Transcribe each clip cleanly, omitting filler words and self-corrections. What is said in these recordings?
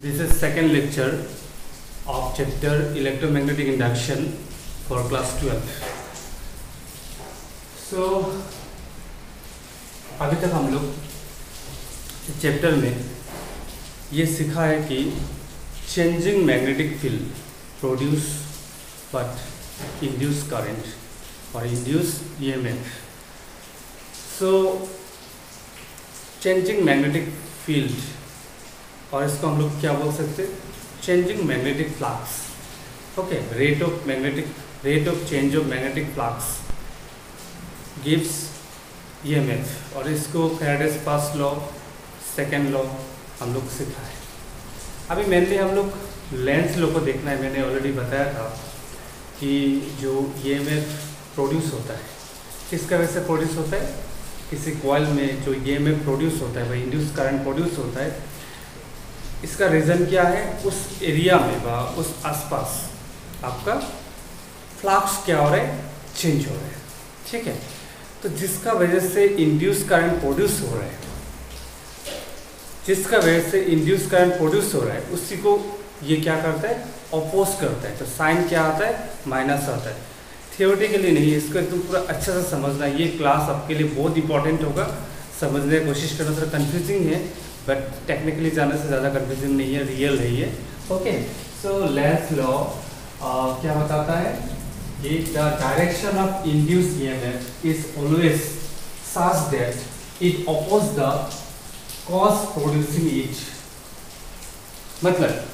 This is second lecture of chapter electromagnetic induction for class 12. So अभी तक हम लोग चैप्टर में ये सीखा है कि changing magnetic field produce but induce current और इंड्यूस ईएमएफ. सो चेंजिंग मैग्नेटिक फील्ड और इसको हम लोग क्या बोल सकते हैं, changing magnetic flux. Okay, rate of change of magnetic flux gives EMF. और इसको Faraday's first law second law हम लोग सीखा है. अभी मेनली हम लोग लेंस लॉ को देखना है. मैंने ऑलरेडी बताया था कि जो ईएमएफ प्रोड्यूस होता है किसका वजह से प्रोड्यूस होता है. किसी कॉइल में जो ईएमएफ प्रोड्यूस होता है, वह इंड्यूस करंट प्रोड्यूस होता है. इसका रीज़न क्या है, उस एरिया में व उस आसपास आपका फ्लक्स क्या हो रहा है, चेंज हो रहा है. ठीक है, तो जिसका वजह से इंड्यूस करंट प्रोड्यूस हो रहा है, जिसका वजह से इंड्यूस करंट प्रोड्यूस हो रहा है, उसी को ये क्या करता है, अपोज करता है. तो साइन क्या आता है, माइनस आता है. थियोरेटिकली नहीं, इसको एकदम पूरा अच्छा से समझना. ये क्लास आपके लिए बहुत इंपॉर्टेंट होगा. समझने की कोशिश करना. थोड़ा कंफ्यूजिंग है बट टेक्निकली जाने से ज़्यादा कंफ्यूजिंग नहीं है, रियल है ये. ओके, सो लेंस लॉ क्या बताता है कि the direction of induce EMF is always such that it oppose the cause producing it. मतलब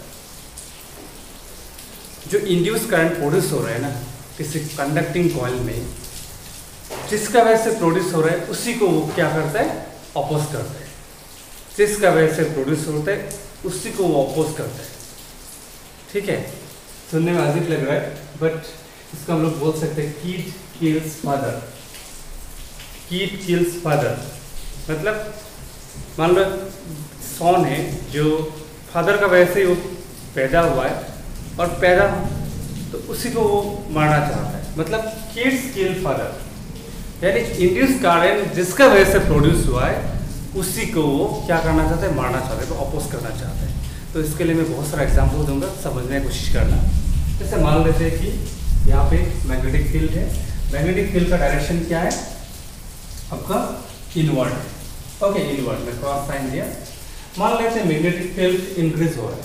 जो इंड्यूस करंट प्रोड्यूस हो रहा है ना किसी कंडक्टिंग कॉइल में, जिसका वजह से प्रोड्यूस हो रहा है उसी को वो क्या करता है, अपोज करता है. जिसका वजह से प्रोड्यूस होता है उसी को वो अपोज करता है. ठीक है, सुनने में अजीब लग रहा है बट इसको हम लोग बोल सकते हैं कीट किल्स फादर. कीट किल्स फादर मतलब मान लो सॉन है जो फादर का वजह से वो पैदा हुआ है और पैदा तो उसी को वो मारना चाहता है. मतलब किड्स किल फादर, यानी इंड्यूस करंट जिसका वजह से प्रोड्यूस हुआ है उसी को वो क्या करना चाहते हैं, मारना चाहते हैं, अपोज करना चाहते हैं. तो इसके लिए मैं बहुत सारा एग्जाम्पल दूंगा, समझने की कोशिश करना. जैसे मान लेते हैं कि यहाँ पे मैग्नेटिक फील्ड है. मैग्नेटिक फील्ड का डायरेक्शन क्या है आपका, इनवर्ड. ओके, इनवर्ड में क्रॉस साइन दिया. मान लेते हैं मैग्नेटिक फील्ड इंक्रीज हो रहा है.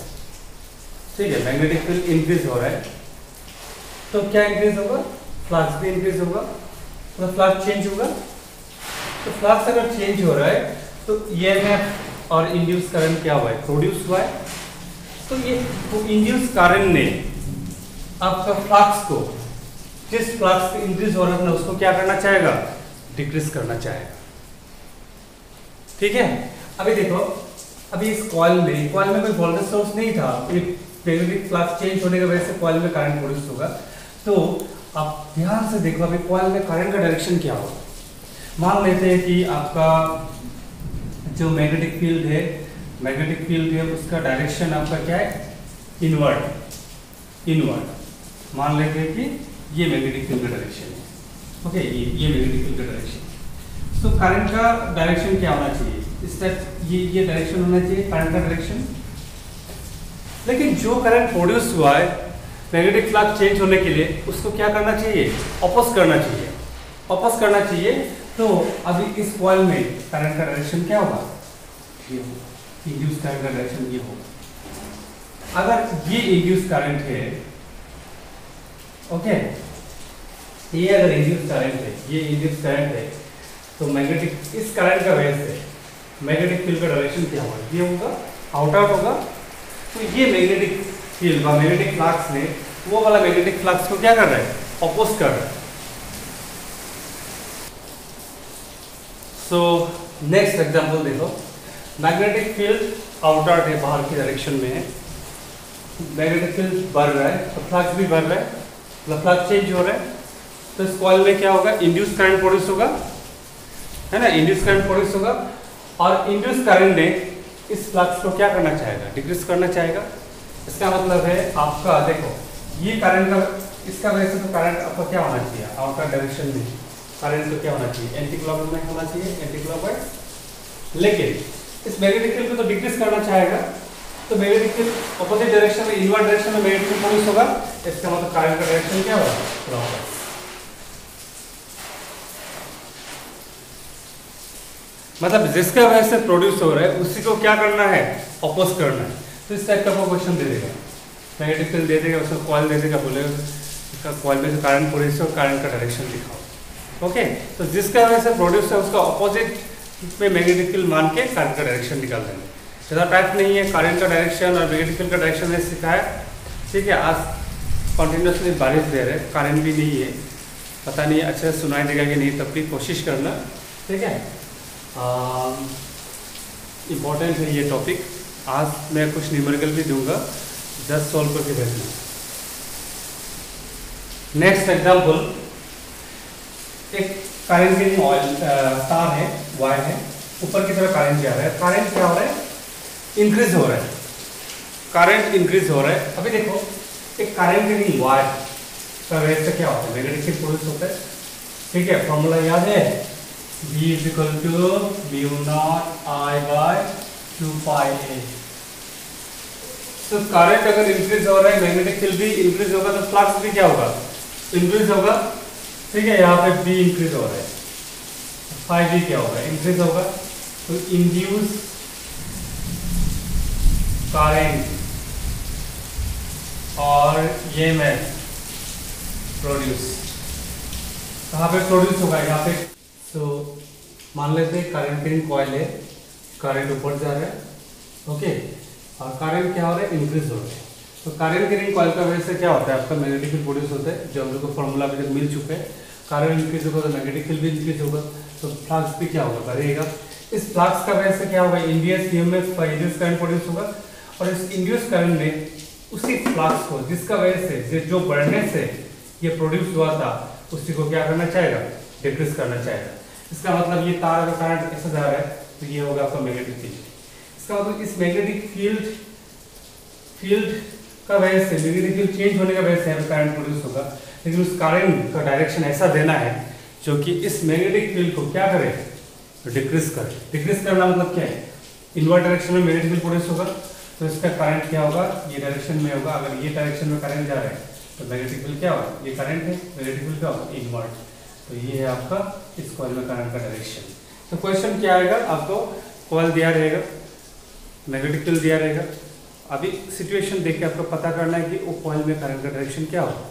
ठीक है, मैग्नेटिक फील्ड इंक्रीज हो रहा है तो क्या इंक्रीज होगा, फ्लक्स भी इंक्रीज होगा. तो फ्लक्स चेंज होगा. तो फ्लक्स अगर चेंज हो रहा है तो ईएमएफ और इंड्यूस करंट क्या हुआ है, प्रोड्यूस हुआ है. तो ये तो इंड्यूस करंट ने आपका फ्लक्स को, जिस फ्लक्स इंक्रीज हो रहा है उसको क्या करना चाहेगा, डिक्रीज करना चाहेगा. ठीक है, अभी देखो, अभी इस कॉइल में कोई वोल्टेज सोर्स नहीं था. मैग्नेटिक फ्लक्स चेंज होने की वजह से कॉइल में करंट प्रोड्यूस होगा. तो आप ध्यान से देखो अभी कॉइल में करंट का डायरेक्शन क्या होगा. मान लेते हैं कि आपका जो मैग्नेटिक फील्ड है उसका डायरेक्शन आपका क्या है, इनवर्ड. मान लेते हैं कि ये मैग्नेटिक फील्ड का डायरेक्शन है. ओके, ये मैग्नेटिक फील्ड का डायरेक्शन. तो करंट का डायरेक्शन क्या होना चाहिए, इस तरह ये डायरेक्शन होना चाहिए करंट का डायरेक्शन. लेकिन जो करंट प्रोड्यूस हुआ है मैग्नेटिक फ्लक्स चेंज होने के लिए उसको क्या करना चाहिए, अपोज करना चाहिए. तो अभी इस कॉइल में करंट का डायरेक्शन क्या होगा, ये होगा. इंड्यूस करंट का डायरेक्शन ये होगा. अगर ये इंड्यूस करंट है, ओके, ये अगर इंड्यूस करंट है, तो मैग्नेटिक इस करंट का वजह से मैग्नेटिक फील्ड का डायरेक्शन क्या होगा, ये होगा, आउटवर्ड होगा. तो ये मैग्नेटिक फील्ड व मैग्नेटिक फ्लक्स ने वो वाला मैग्नेटिक फ्लक्स को क्या कर रहा है, अपोज कर रहा है. सो नेक्स्ट एग्जांपल देखो. मैग्नेटिक फील्ड आउटवर्ड है, बाहर की डायरेक्शन में है. मैग्नेटिक फील्ड बढ़ रहा है तो फ्लक्स भी बढ़ रहा है, फ्लक्स चेंज हो रहा है. तो इस कॉइल में क्या होगा, इंड्यूस करंट प्रोड्यूस होगा, है ना, इंड्यूस करंट प्रोड्यूस होगा. और इंड्यूस करंट ने इस फ्लक्स को क्या करना चाहेगा, डिक्रीज करना चाहेगा. इसका मतलब है आपका देखो ये करंट का, इसका वजह से तो करंट आपका क्या होना चाहिए, आउटवर्ड डायरेक्शन में करंट तो क्या होना चाहिए, एंटी क्लॉकवाइज होना चाहिए. लेकिन इस मैग्नेटिक फील्ड को तो डिक्रीज करना चाहेगा. तो मैग्नेटिक फील्ड अपोजिट डायरेक्शन में, इनवर्ट डायरेक्शन में मैग्नेटिक फील्ड प्रोड्यूस होगा, इसका मतलब करंट का डायरेक्शन क्या होगा? क्लॉकवाइज। मतलब जिसका वजह से प्रोड्यूस हो रहा है उसी को क्या करना है? अपोज करना है। तो इस टाइप का आपको क्वेश्चन दे देगा, मैग्नेटिक फील्ड दे देगा, उसको कॉइल दे देगा, बोलेगा इसका कॉइल में जो करंट प्रोड्यूस हो करंट का डायरेक्शन दिखाओ। ओके, तो जिसका वजह से प्रोड्यूस है उसका अपोजिट में मैग्नेटिक फील्ड मान के करंट का डायरेक्शन निकाल देंगे। ज़्यादा टाइप नहीं है, करंट का डायरेक्शन और मैग्नेटिक फील्ड का डायरेक्शन ने सिखाया। ठीक है, आज कंटिन्यूसली बारिश दे रहे, करंट भी नहीं है, पता नहीं अच्छे से सुनाई देगा कि नहीं, तब भी कोशिश करना। ठीक है, इम्पोर्टेंट है ये टॉपिक। आज मैं कुछ न्यूमेरिकल भी दूंगा, जस्ट सॉल्व करके भेजना। नेक्स्ट एग्जाम्पल, एक करंट की ऑयल तार है, वायर है, ऊपर की तरफ करंट जा रहा है। करंट क्या हो रहा है? इंक्रीज हो रहा है, करंट इंक्रीज हो रहा है। अभी देखो, एक करंट की वायर का वजह से क्या होता है? मैग्नेटिक फील्ड प्रोड्यूस होता है। ठीक है, फॉर्मूला याद है, B = μ0I/2πa। तो करंट अगर इंक्रीज हो रहा है, मैग्नेटिक फील्ड भी इंक्रीज होगा, तो फ्लक्स भी क्या होगा? इंक्रीज होगा। ठीक है, यहाँ पे B इंक्रीज हो रहा है, फाई भी क्या होगा? इंक्रीज होगा। तो इंड्यूस करंट और ये में प्रोड्यूस, कहाँ पे प्रोड्यूस होगा? यहाँ पे। तो मान लेते हैं करंट कैरिंग कॉइल है, करंट ऊपर जा रहा है, ओके, और करंट क्या हो रहा है? इंक्रीज हो रहा है। तो करंट कैरिंग कॉइल का वजह से क्या होता है? आपका मैग्नेटिक फील्ड प्रोड्यूस होता है, जो हम लोग को फॉर्मूला अभी तक मिल चुका है। करंट इंक्रीज होगा तो मैग्नेटिक फील्ड भी इंक्रीज होगा, तो फ्लक्स भी क्या होगा? बढ़ेगा। इस फ्लक्स का वजह से क्या होगा? इंड्यूस ईएमएफ का इंड्यूस करंट प्रोड्यूस होगा, और इस इंड्यूस करंट में उसी फ्लक्स को जिसका वजह से जो बढ़ने से ये प्रोड्यूस हुआ था, उसी को क्या करना चाहेगा? डिक्रीज करना चाहेगा। इसका मतलब ये तार का करंट ऐसे जा रहा है, तो ये होगा आपका मैग्नेटिक फील्ड। इसका मतलब इस मैग्नेटिक फील्ड का वजह से, मैग्नेटिक फील्ड चेंज होने का वजह से यहाँ पे करंट प्रोड्यूस होगा, लेकिन उस करंट का डायरेक्शन ऐसा देना है जो कि इस मैग्नेटिक फील्ड को क्या करे? डिक्रीज करे। डिक्रीज करना मतलब क्या है? इनवर्ट डायरेक्शन में मैग्नेटिक फील्ड प्रोड्यूस होगा, तो इसका करंट क्या होगा? ये डायरेक्शन में होगा। अगर ये डायरेक्शन में करंट जा रहा है तो मैग्नेटिक फील्ड क्या होगा? ये करंट है, मैग्नेटिक फील्ड क्या होगा? इनवर्ट। तो ये है आपका इस कॉइल में करंट का डायरेक्शन। तो क्वेश्चन क्या आएगा? आपको कॉइल दिया रहेगा, मैग्नेटिक फील्ड दिया रहेगा, अभी सिचुएशन देख के आपको पता करना है कि वो कॉइल में करंट का डायरेक्शन क्या होगा,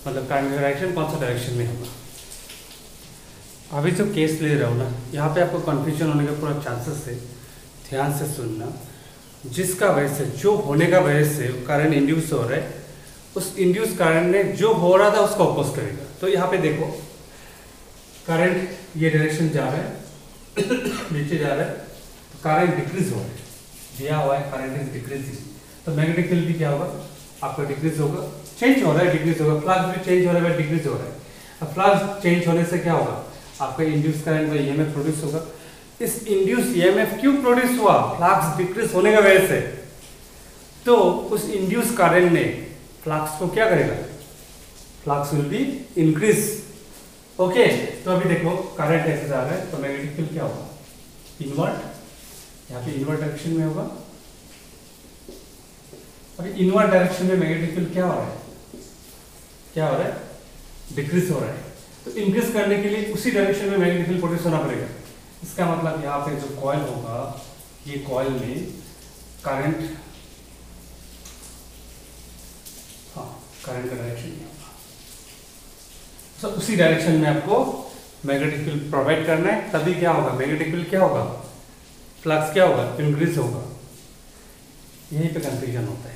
मतलब करंट का डायरेक्शन कौन सा डायरेक्शन में होगा। अभी जो केस ले रहा हूँ ना, यहाँ पे आपको कंफ्यूजन होने का पूरा चांसेस है, ध्यान से सुनना। जिसका वजह से, जो होने का वजह से करंट इंड्यूस हो रहा है, उस इंड्यूस करंट ने जो हो रहा था उसको अपोज करेगा। तो यहाँ पे देखो, करंट ये डायरेक्शन जा रहा है, नीचे जा रहा है, तो करंट डिक्रीज हो रहा है, दिया हुआ है करंट इज डिक्रीजिंग, तो मैग्नेटिक फील्ड भी क्या होगा? आपका डिक्रीज होगा, चेंज हो रहा है, डिक्रीज होगा। फ्लक्स भी चेंज हो रहा है, डिक्रीज हो रहा है। अब फ्लक्स चेंज होने से क्या होगा? आपका इंड्यूस करंट में ईएमएफ प्रोड्यूस होगा। इस इंड्यूस ईएमएफ क्यों प्रोड्यूस हुआ? फ्लक्स डिक्रीज होने का वजह से। तो उस इंड्यूस करंट ने फ्लक्स को क्या करेगा? Flux will be increase. Okay, तो अभी देखो करंट ऐसे जा रहा है, तो मैग्नेटिक फील्ड क्या होगा? इनवर्ट। यहाँ पे इनवर्ट डायरेक्शन में होगा। अभी इनवर्ट डायरेक्शन में मैग्नेटिक फील्ड क्या हो रहा है? क्या हो रहा है? डिक्रीज हो रहा है। तो इंक्रीज करने के लिए उसी डायरेक्शन में मैग्नेटिक फील्ड प्रोड्यूस होना पड़ेगा। इसका मतलब यहाँ पे जो कॉइल होगा, ये कॉइल में करंट, हाँ, करंट का डायरेक्शन होगा, तो उसी डायरेक्शन में आपको मैग्नेटिक फील्ड प्रोवाइड करना है। तभी क्या होगा? मैग्नेटिक फील्ड क्या होगा? फ्लक्स क्या होगा? इंक्रीज होगा। यहीं पे कंफ्यूजन होता है।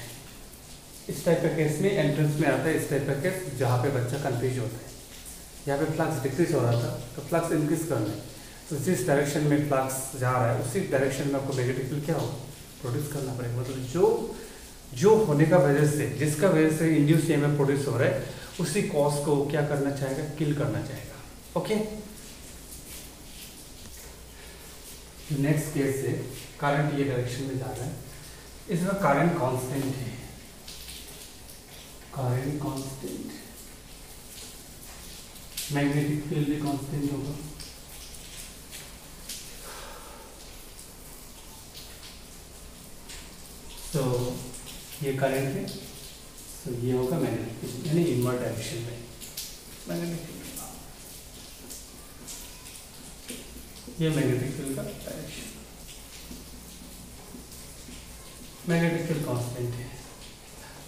इस टाइप का केस में एंट्रेंस में आता है, इस टाइप का केस जहाँ पे बच्चा कंफ्यूज होता है। यहाँ पे फ्लक्स डिक्रीज हो रहा था, तो फ्लक्स इंक्रीज करना है, तो जिस डायरेक्शन में फ्लक्स जा रहा है उसी डायरेक्शन में आपको मैग्नेटिक फील्ड क्या होगा? प्रोड्यूस करना पड़ेगा। मतलब जो होने का वजह से, जिसका वजह से इंड्यूस ईएमएफ प्रोड्यूस हो रहा है, उसी कॉज को क्या करना चाहेगा? किल करना चाहेगा। ओके, नेक्स्ट केस है, करंट ये डायरेक्शन में जा रहा है, इसमें करंट कांस्टेंट है, करंट कांस्टेंट, मैग्नेटिक फील्ड भी कांस्टेंट होगा। तो ये करंट है, तो ये होगा मैग्नेटिक फील्ड, यानी इनवर्ट डायरेक्शन में मैग्नेटिक फील्ड। ये मैग्नेटिक फील्ड का डायरेक्शन, मैग्नेटिक फील्ड कांस्टेंट है,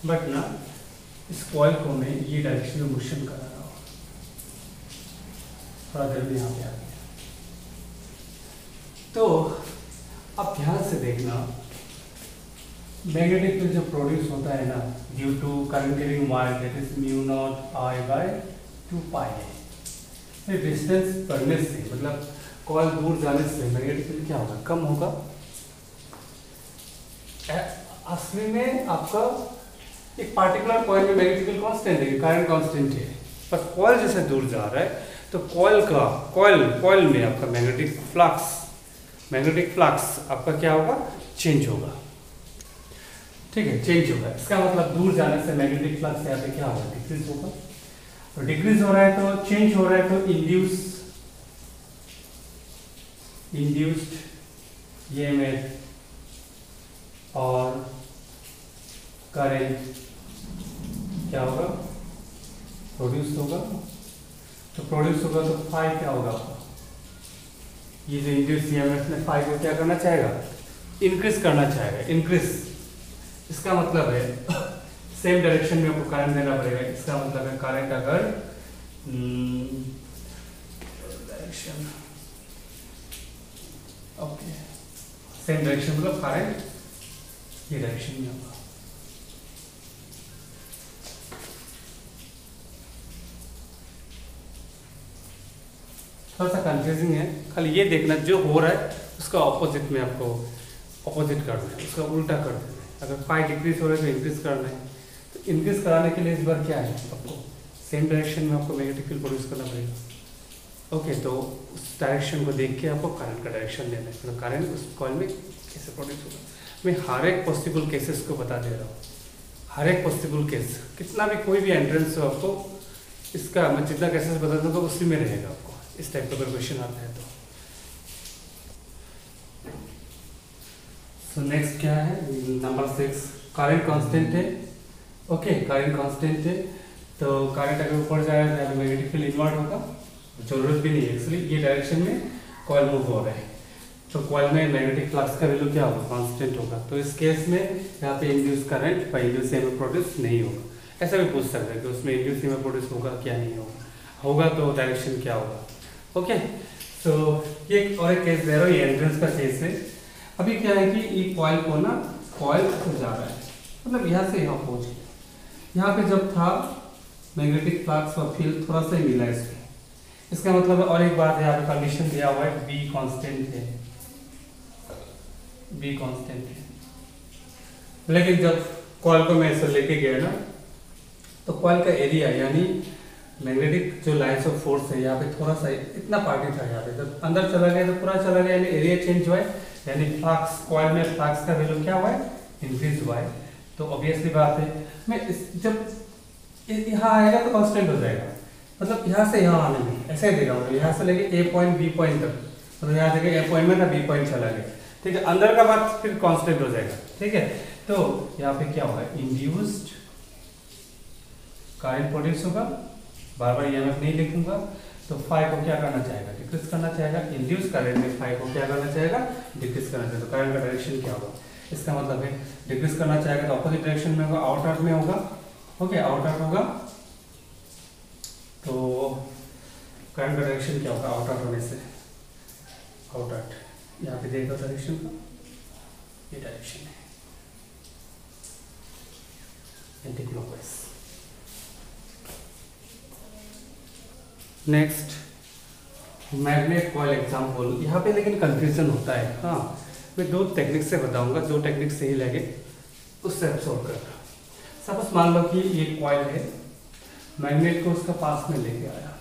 बट ना इस कॉइल को मैं ये डायरेक्शन में मोशन करा रहा हूँ, थोड़ा देर में यहाँ पे आ गया। तो अब ध्यान से देखना, मैग्नेटिक फील्ड जो प्रोड्यूस होता है ना due to current giving wire, that is mu naught I by 2 pi है। डिस्टेंस बढ़ने से, मतलब कॉइल दूर जाने से मैग्नेटिक फील्ड क्या होगा, कम होगा। असली में आपका एक पार्टिकुलर कॉइल में मैग्नेटिक फील्ड कांस्टेंट है, करंट कांस्टेंट है, पर कॉइल जैसे दूर जा रहा है तो कॉइल में आपका मैग्नेटिक फ्लक्स आपका क्या होगा, चेंज होगा। ठीक है, चेंज होगा, इसका मतलब दूर जाने से मैग्नेटिक फ्लक्स यहाँ पे क्या होगा, डिक्रीज होगा। तो डिक्रीज हो रहा है तो चेंज हो रहा है, तो इंड्यूस्ड ईएमएफ और करंट क्या होगा, प्रोड्यूस होगा। तो प्रोड्यूस होगा तो फाई क्या होगा आपका, ये जो इंड्यूस ईएमएफ में फाई को क्या करना चाहेगा, इंक्रीज करना चाहेगा, इंक्रीज। इसका मतलब है सेम डायरेक्शन में आपको करंट देना पड़ेगा। इसका मतलब है करंट अगर डायरेक्शन, ओके, सेम डायरेक्शन मतलब करंट ये डायरेक्शन में होगा। थोड़ा सा कंफ्यूजिंग है, खाली ये देखना जो हो रहा है उसका ऑपोजिट में आपको ऑपोजिट करना है, उसका उल्टा कर देना है। अगर फाई डिक्रीज हो रहा है तो इंक्रीज करना है, तो इंक्रीज कराने के लिए इस बार क्या है, आपको सेम डायरेक्शन में आपको मैग्नेटिक फील्ड प्रोड्यूस करना पड़ेगा। ओके, तो उस डायरेक्शन को देख के आपको करंट का डायरेक्शन लेना है, तो करंट उस कॉइल में कैसे प्रोड्यूस होगा। मैं हर एक पॉसिबल केसेस को बता दे रहा हूँ, हर एक पॉसिबल केस, कितना भी कोई भी एंट्रेंस हो आपको इसका मैं जितना केसेस बता दूँगा उसी में रहेगा आपको, इस टाइप का अगर क्वेश्चन आता है तो। सो नेक्स्ट क्या है, नंबर 6, करंट कांस्टेंट है। ओके, करंट कांस्टेंट है, तो करंट अगर ऊपर जाएगा तो मैग्नेटिक फील्ड इनवर्ट होगा, जरूरत भी नहीं है एक्चुअली, ये डायरेक्शन में कॉइल मूव हो रहा है, तो कॉइल में मैग्नेटिक फ्लक्स का वैल्यू क्या होगा, कांस्टेंट होगा। तो इस केस में यहाँ पे induce current by induce EMF produce नहीं होगा। ऐसा भी पूछ सकते हैं कि उसमें इंड्यूस ईएमएफ प्रोड्यूस होगा क्या, नहीं होगा तो डायरेक्शन क्या होगा। ओके, तो ये और एक केस दे रहा हूँ, ये एंट्रेंस का केस है। अभी क्या है कि ये कॉइल को ना, कॉइल जा रहा है, मतलब यहाँ से यहाँ पहुँच गया, यहाँ पे जब था मैग्नेटिक फ्लक्स और फील्ड थोड़ा सा ही मिला इसमें, इसका मतलब और एक बात है, यहाँ पे कंडीशन दिया हुआ है बी कांस्टेंट है, बी कांस्टेंट है। लेकिन जब कॉइल को मैं ऐसे लेके गया ना, तो कॉइल का एरिया यानी मैग्नेटिक जो लाइन्स ऑफ फोर्स है यहाँ पे थोड़ा सा इतना पार्टी था, यहाँ पे जब अंदर चला गया तो पूरा चला गया, यानी एरिया चेंज हुआ है, यानी फ्लक्स कॉइल में फ्लक्स का वैल्यू क्या हुआ है, इंक्रीज हुआ है। तो ऑब्वियसली बात है, मैं जब यहाँ आएगा तो कांस्टेंट हो जाएगा, मतलब यहाँ से यहाँ आने में ऐसे ही देगा, मतलब यहाँ से लेके ए पॉइंट बी पॉइंट तक, मतलब यहाँ देखिए ए पॉइंट में था, बी पॉइंट चला गया, ठीक है, अंदर का बात फिर कांस्टेंट हो जाएगा। ठीक है, तो यहाँ पे क्या होगा, इंड्यूस्ड करंट प्रोड्यूस होगा, बार बार ईएमएफ नहीं लिखूंगा, तो फाई को क्या करना चाहेगा, डिक्रीज करना चाहेगा। इंड्यूस करंट में फाई को क्या करना चाहेगा, डिक्रीज करना चाहेगा। तो करंट का डायरेक्शन क्या होगा, इसका मतलब है डिक्रीज करना चाहेगा तो अपोजिट डायरेक्शन में होगा, आउटवर्ड में होगा। ओके, आउटवर्ड होगा, तो करंट का डायरेक्शन क्या होगा, आउटवर्ड होने से, आउटवर्ड यहाँ पे देखो डायरेक्शन का, ये डायरेक्शन है anticlockwise. Next magnet coil example, यहाँ पे लेकिन कंफ्यूजन होता है। हाँ, मैं दो टेक्निक से बताऊंगा, जो टेक्निक सही लगे उससे आप सॉल्व करना। सपोज मान लो कि ये कॉइल है, मैग्नेट को उसका पास में लेके आया,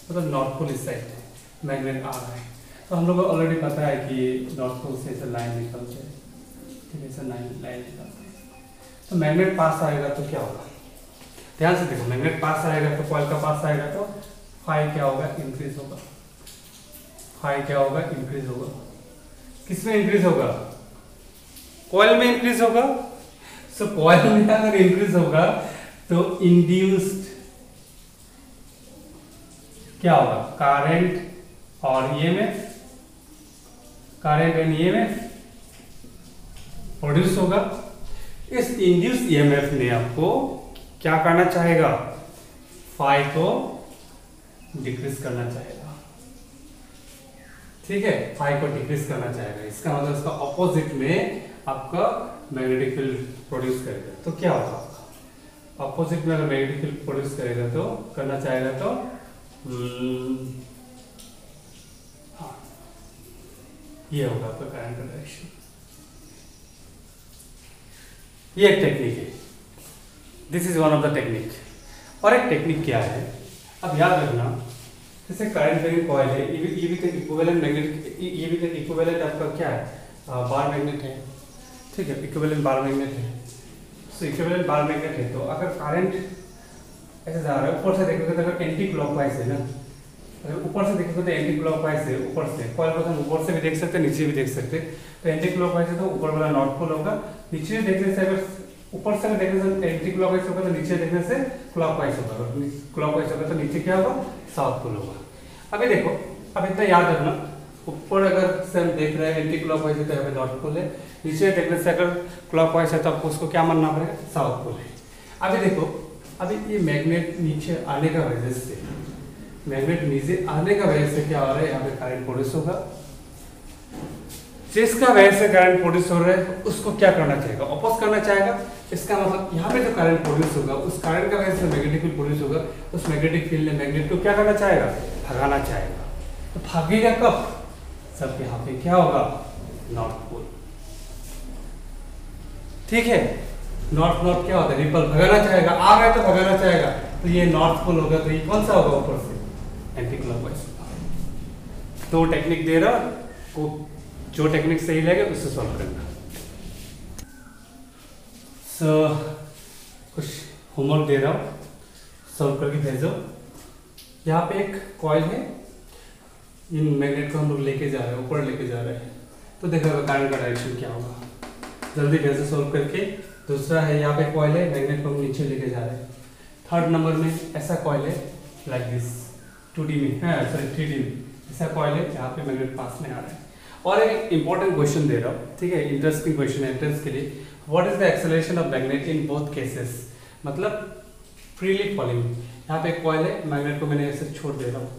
मतलब नॉर्थ पोल इस साइड है, मैग्नेट आ रहा है, तो हम लोग को ऑलरेडी पता है कि नॉर्थ पोल से ऐसे लाइन निकलते हैं, ठीक है, ऐसे लाइन निकलते हैं। तो मैग्नेट पास आएगा तो क्या होगा, ध्यान से देखो, मैग्नेट पास आएगा तो कॉइल का पास आएगा तो फाई क्या होगा, इंक्रीज होगा, फाई क्या होगा, इंक्रीज होगा। किसमें इंक्रीज होगा, कॉइल में इंक्रीज होगा सो कॉइल में अगर इंक्रीज होगा तो इंड्यूस्ड क्या होगा, करंट और EMF, current and EMF produce होगा। इस इंड्यूस ईएमएफ ने आपको क्या करना चाहेगा, फाई को डिक्रीज करना चाहेगा, ठीक है, फाई को डिक्रीज करना चाहेगा। इसका मतलब इसका ऑपोजिट में आपका मैग्नेटिक फील्ड प्रोड्यूस करेगा। तो क्या होगा आपका ऑपोजिट में, अगर मैग्नेटिक फील्ड प्रोड्यूस करेगा तो करना चाहेगा तो हाँ, ये होगा आपका करंट का डायरेक्शन। ये एक टेक्निक है, this is one of the technique. और एक टेक्निक क्या है, अब याद रखना, जैसे करंट बेरिंग कॉइल है, ये भी तो इक्विवेलेंट मैग्नेटिक, ये भी तो इक्विवेलेंट आपका क्या है, बार मैग्नेट है, ठीक है, इक्विवेलेंट बार मैग्नेट है। सो इक्विवेलेंट बार मैग्नेट है तो अगर करंट ऐसे जा रहा है, ऊपर से देखोगे तो अगर एंटी क्लॉकवाइज है ना, अगर ऊपर से देखोगे तो एंटी क्लॉकवाइज है, ऊपर से कॉइल को हम ऊपर से भी देख सकते हैं, नीचे भी देख सकते हैं। तो एंटी क्लॉकवाइज है तो ऊपर वाला नॉर्थ पोल होगा, नीचे देखने से अगर ऊपर से देखने से एंटी क्लॉकवाइज होगा तो नीचे देखने से क्लॉकवाइज होगा, क्लॉकवाइज होगा तो नीचे क्या होगा, साउथ पोल होगा। अभी देखो, अब इतना याद रखना, ऊपर अगर से हम देख रहे हैं एंटी क्लॉकवाइज है तो यहाँ पे नॉर्थ पोल है, नीचे देखने से अगर क्लॉकवाइज है तो आपको उसको क्या मानना पड़ेगा, साउथ पोल है। अभी देखो, अभी ये मैग्नेट नीचे आने का वजह से, मैग्नेट नीचे आने का वजह से क्या हो रहा है, यहाँ पे करंट प्रोड्यूस होगा। जिसका वजह से करंट प्रोड्यूस हो रहा है उसको क्या करना चाहेगा, अपोज करना चाहेगा। इसका मतलब यहाँ पे जो करंट प्रोड्यूस होगा उस करंट का वजह से मैग्नेटिक फील्ड प्रोड्यूस होगा, उस मैग्नेटिक फील्ड ने मैग्नेट को क्या करना चाहेगा, भगाना चाहेगा। तो भागेगा कब, सब यहाँ पे क्या होगा, नॉर्थ पोल, ठीक है, नॉर्थ नॉर्थ क्या होता है, रिपल, भगाना चाहेगा, आ रहा है तो भगाना चाहेगा, तो ये नॉर्थ पोल होगा। तो ये कौन सा होगा, ऊपर से एंटी क्लॉकवाइज। तो टेक्निक दे रहा को, जो टेक्निक सही लगे उससे सॉल्व करना। सो कुछ होमवर्क दे रहा हूँ, सॉल्व करके भेजो। यहाँ पे एक कॉइल है, इन मैग्नेट को हम लोग लेके जा रहे हैं, ऊपर लेके जा रहे हैं, तो देखो करंट का डायरेक्शन क्या होगा, जल्दी भेजो सॉल्व करके। दूसरा है, यहाँ पे कॉइल है, मैग्नेट को हम नीचे लेके जा रहे हैं। थर्ड नंबर में ऐसा कॉइल है, लाइक दिस, 2D में, हाँ सॉरी 3D में ऐसा कॉइल है जहाँ पे मैग्नेट पास में आ रहा है। और एक इंपॉर्टेंट क्वेश्चन दे रहा हूँ, ठीक है, इंटरेस्टिंग क्वेश्चन है एंट्रेंस के लिए। What is the acceleration of magnet in both cases, मतलब फ्रीली फॉलिंग। यहाँ पे कॉइल है, मैग्नेट को मैंने ऐसे छोड़ दे रहा हूँ,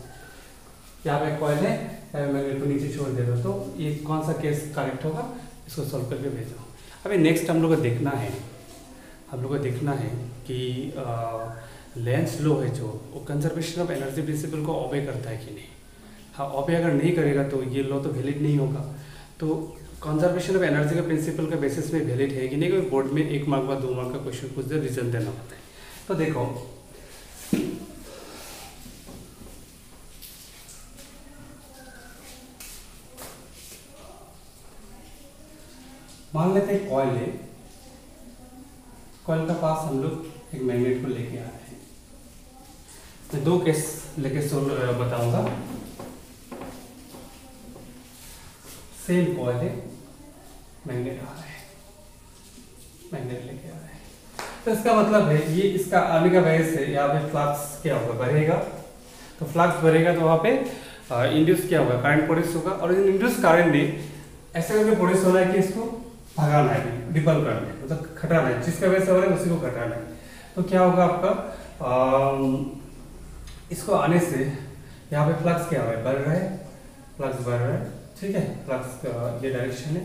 यहाँ पे कॉइल है, मैग्नेट को नीचे छोड़ दे रहा हूँ, तो ये कौन सा केस करेक्ट होगा, इसको सॉल्व करके भेजो। अभी नेक्स्ट हम लोग को देखना है, हम लोग को देखना है कि लेंस लॉ है जो, वो कंजर्वेशन ऑफ एनर्जी प्रिंसिपल को ओबे करता है कि नहीं। हाँ, ओबे अगर नहीं करेगा तो ये लॉ तो वैलिड नहीं होगा। तो कंजर्वेशन ऑफ एनर्जी के प्रिंसिपल के बेसिस में वैलिड है कि नहीं, क्योंकि बोर्ड में 1 मार्क व 2 मार्क का क्वेश्चन पूछ दे, रीजन देना होता है। तो देखो, मान लेते हैं कॉइल है, कॉइल का पास हम लोग एक मैग्नेट को लेके आ रहे हैं। मैं 2 केस लेके बताऊंगा। सेम कॉइल है, मैग्नेट आ रहा है, मैग्नेट लेके आ रहा है, तो इसका मतलब है ये इसका आने का वजह से यहाँ पे फ्लक्स क्या होगा, बढ़ेगा। तो फ्लक्स बढ़ेगा तो वहाँ पे इंड्यूस क्या होगा, करंट प्रोड्यूस होगा। और इंड्यूस करंट ने ऐसे करके प्रोड्यूस होना है कि इसको भगाना है, रिपल करना है, मतलब घटाना है, जिसका वजह से हो रहा है उसी को घटाना है। तो क्या होगा आपका, इसको आने से यहाँ पे फ्लक्स क्या हो रहा है, बढ़ रहा है, फ्लक्स बढ़ रहा है, ठीक है, फ्लक्स का ये डायरेक्शन है।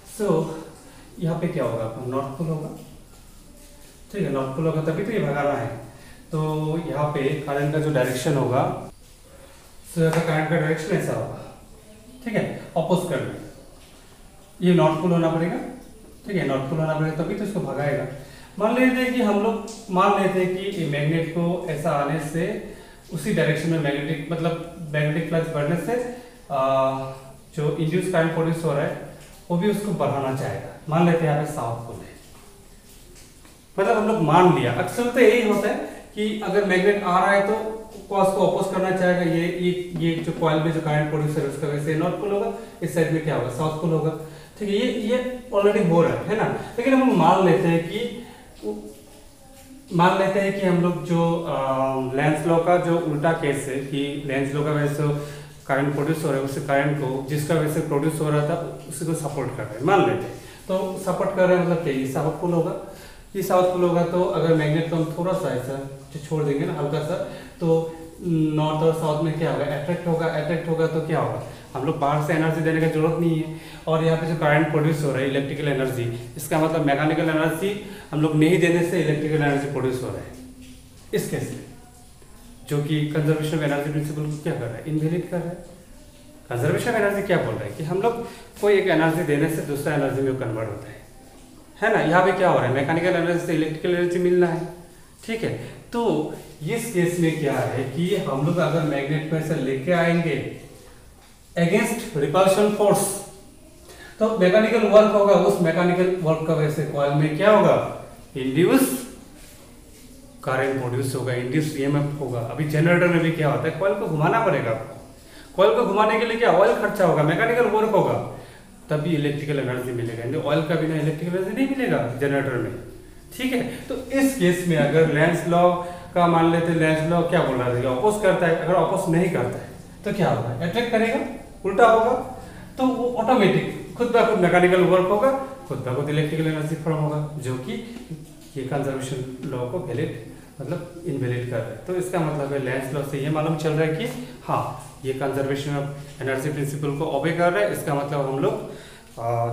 सो यहाँ पे क्या होगा, आपका नॉर्थ पोल होगा, ठीक है, नॉर्थ पोल होगा तभी तो ये भगाना है। तो यहाँ पे करंट का जो डायरेक्शन होगा, सो यहाँ का करंट का डायरेक्शन ऐसा होगा, ठीक है, अपोज करना है, ये नॉर्थ पोल होना पड़ेगा, ठीक है, नॉर्थ पोल होना पड़ेगा तभी तो इसको भगाएगा। मान लेते हैं कि हम लोग मान लेते हैं कि मैग्नेट को ऐसा आने से उसी डायरेक्शन में मैग्नेटिक, मतलब मैग्नेटिक फ्लक्स बढ़ने से जो इंड्यूस करंट प्रोड्यूस हो रहा है वो भी उसको बढ़ाना चाहेगा। मान लेते हैं यहाँ पे साउथ पोल है, मतलब हम लोग मान लिया। अक्सर तो यही होता है कि अगर मैग्नेट आ रहा है तो कॉस को अपोज करना चाहेगा, ये जो कॉइल में जो करंट प्रोड्यूस है उसका वैसे नॉर्थ पोल होगा, इस साइड में क्या होगा, साउथ पोल होगा। ठीक है, ये ऑलरेडी हो रहा है ना। लेकिन हम मान लेते हैं कि हम लोग जो लेंस लॉ का जो उल्टा केस है कि लेंस लॉ का वैसे करंट प्रोड्यूस हो रहा है, उस करंट को जिसका वैसे प्रोड्यूस हो रहा था उसी को सपोर्ट कर रहे हैं, मान लेते हैं। तो सपोर्ट कर रहे हैं मतलब क्या, ये साउथफुल होगा, ये साउथफुल होगा। तो अगर मैग्नेट को हम थोड़ा सा ऐसा छोड़ देंगे ना हल्का सा, तो नॉर्थ और साउथ में क्या होगा, अट्रैक्ट होगा। तो क्या होगा, हम लोग बाहर से एनर्जी देने की जरूरत नहीं है। और यहाँ पे जो करंट प्रोड्यूस हो रहा है इलेक्ट्रिकल एनर्जी, इसका मतलब मैकेनिकल एनर्जी हम लोग नहीं देने से इलेक्ट्रिकल एनर्जी प्रोड्यूस हो रहा है इस केस में, जो कि कंजर्वेशन ऑफ एनर्जी प्रिंसिपल को क्या कर रहा है, इनवैलिड कर रहा है। कंजर्वेशन ऑफ एनर्जी क्या बोल रहा है कि हम लोग कोई एक एनर्जी देने से दूसरा एनर्जी में कन्वर्ट होता है ना। यहाँ पे क्या हो रहा है, मैकेनिकल एनर्जी से इलेक्ट्रिकल एनर्जी मिलना है, ठीक है। तो इस केस में क्या है कि हम लोग अगर मैग्नेट में से लेके आएंगे अगेंस्ट रिपल्शन फोर्स, तो मैकेनिकल वर्क होगा, उस मैकेनिकल वर्क का वैसे कॉइल में क्या होगा, इंड्यूस करंट प्रोड्यूस होगा, इंड्यूस ईएमएफ होगा। अभी जनरेटर में भी क्या होता है, कॉइल को घुमाना पड़ेगा आपको, कॉइल को घुमाने के लिए क्या ऑयल खर्चा होगा, मैकेनिकल वर्क होगा, तभी इलेक्ट्रिकल एनर्जी मिलेगा। नहीं ऑयल का बिना इलेक्ट्रिकल एनर्जी नहीं मिलेगा जनरेटर में, ठीक है। तो इस केस में अगर लेंस लॉ का मान लेते, लेंस लॉ क्या बोल रहा है, अपोज करता है। अगर अपोज नहीं करता है तो क्या होगा, अट्रैक्ट करेगा, उल्टा होगा, तो वो ऑटोमेटिक खुद ब खुद मैकेनिकल वर्क होगा, खुद ब खुद इलेक्ट्रिकल एनर्जी फॉर्म होगा, जो कि ये कंजर्वेशन लॉ को वैलिड मतलब इनवैलिड कर रहा है। तो इसका मतलब है लेंस लॉ से ये मालूम चल रहा है कि हाँ ये कंजर्वेशन ऑफ एनर्जी प्रिंसिपल को ओबे कर रहा है। इसका मतलब हम लोग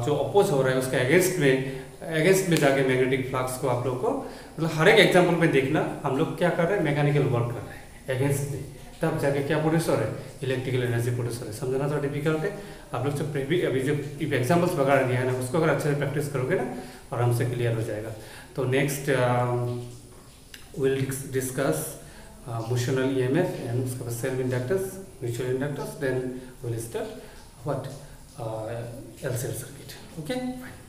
जो अपोज हो रहा है उसके अगेंस्ट में जाके मैग्नेटिक फ्लक्स को आप लोग को मतलब हर एक एग्जांपल में देखना, हम लोग क्या कर रहे हैं, मैकेनिकल वर्क कर रहे हैं अगेंस्ट में, तब जाके क्या प्रोड्यूस हो रहा है, इलेक्ट्रिकल एनर्जी प्रोड्यूस हो रहा है। समझना थोड़ा डिफिकल्ट है, आप लोग जब अभी जो एग्जाम्पल्स वगैरह दिया है ना उसको अगर अच्छे से प्रैक्टिस करोगे ना आराम से क्लियर हो जाएगा। तो next will discuss motional EMF and उसके बाद self inductors, mutual inductors, then will start what LCR circuit. Okay, fine.